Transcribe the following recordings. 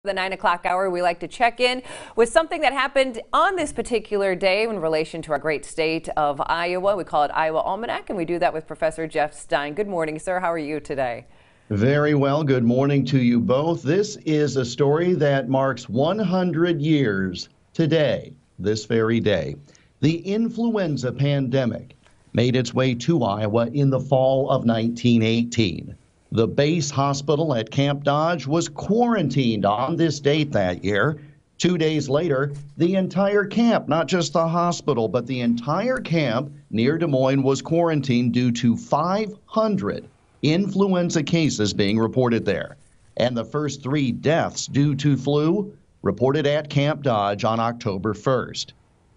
The 9 o'clock hour, we like to check in with something that happened on this particular day in relation to our great state of Iowa. We call it Iowa Almanac, and we do that with Professor Jeff Stein. Good morning, sir. How are you today? Very well. Good morning to you both. This is a story that marks 100 years today, this very day. The influenza pandemic made its way to Iowa in the fall of 1918. The base hospital at Camp Dodge was quarantined on this date that year. 2 days later, the entire camp, not just the hospital, but the entire camp near Des Moines was quarantined due to 500 influenza cases being reported there. And the first 3 deaths due to flu reported at Camp Dodge on October 1st.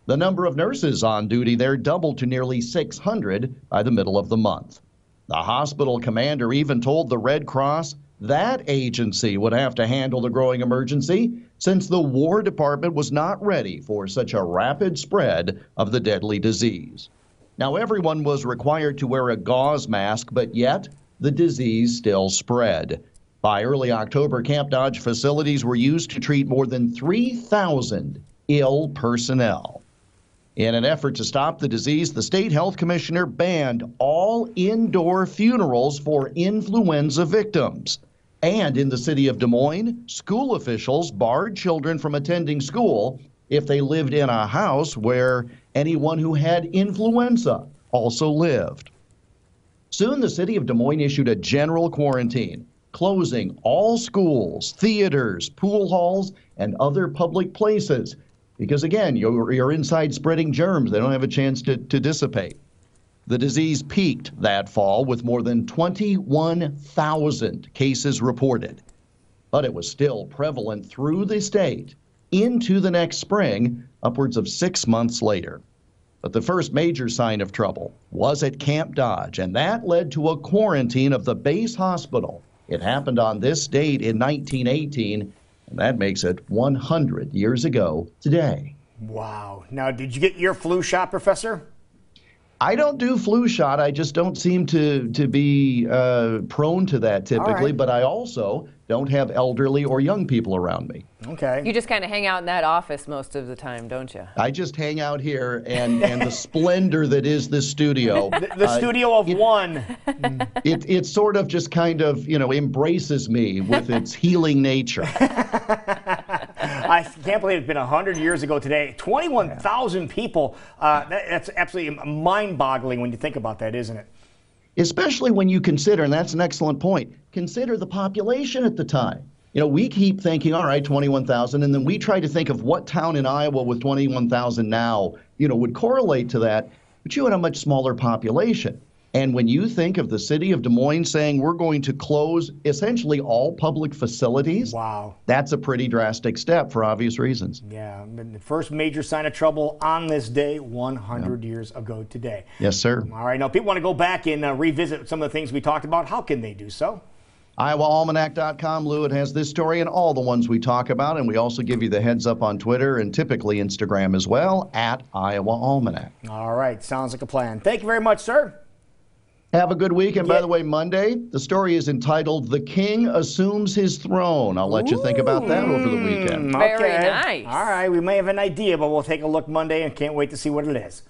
The number of nurses on duty there doubled to nearly 600 by the middle of the month. The hospital commander even told the Red Cross that agency would have to handle the growing emergency since the War Department was not ready for such a rapid spread of the deadly disease. Now, everyone was required to wear a gauze mask, but yet the disease still spread. By early October, Camp Dodge facilities were used to treat more than 3,000 ill personnel. In an effort to stop the disease, the state health commissioner banned all indoor funerals for influenza victims. And in the city of Des Moines, school officials barred children from attending school if they lived in a house where anyone who had influenza also lived. Soon, the city of Des Moines issued a general quarantine, closing all schools, theaters, pool halls, and other public places. Because again, you're inside spreading germs. They don't have a chance to dissipate. The disease peaked that fall with more than 21,000 cases reported. But it was still prevalent through the state into the next spring, upwards of 6 months later. But the first major sign of trouble was at Camp Dodge, and that led to a quarantine of the base hospital. It happened on this date in 1918. And that makes it 100 years ago today. Wow. Now, did you get your flu shot, Professor? I don't do flu shot. I just don't seem to be prone to that typically. But I also don't have elderly or young people around me. Okay. You just kind of hang out in that office most of the time, don't you? I just hang out here, and the splendor that is this studio. The studio of one. It sort of just kind of, embraces me with its healing nature. I can't believe it's been 100 years ago today. 21,000 people. That's absolutely mind-boggling when you think about that, isn't it? Especially when you consider, and that's an excellent point, consider the population at the time. We keep thinking, all right, 21,000, and then we try to think of what town in Iowa with 21,000 now, would correlate to that, but you had a much smaller population. And when you think of the city of Des Moines saying we're going to close essentially all public facilities, wow, that's a pretty drastic step for obvious reasons. Yeah, the first major sign of trouble on this day 100 years ago today. Yes, sir. All right, now if people want to go back and revisit some of the things we talked about, how can they do so? IowaAlmanac.com, Lou, it has this story and all the ones we talk about, and we also give you the heads up on Twitter and typically Instagram as well, at Iowa Almanac. All right, sounds like a plan. Thank you very much, sir. Have a good week. And by the way, Monday, the story is entitled The King Assumes His Throne. I'll let you think about that over the weekend. Very nice. All right, we may have an idea, but we'll take a look Monday and can't wait to see what it is.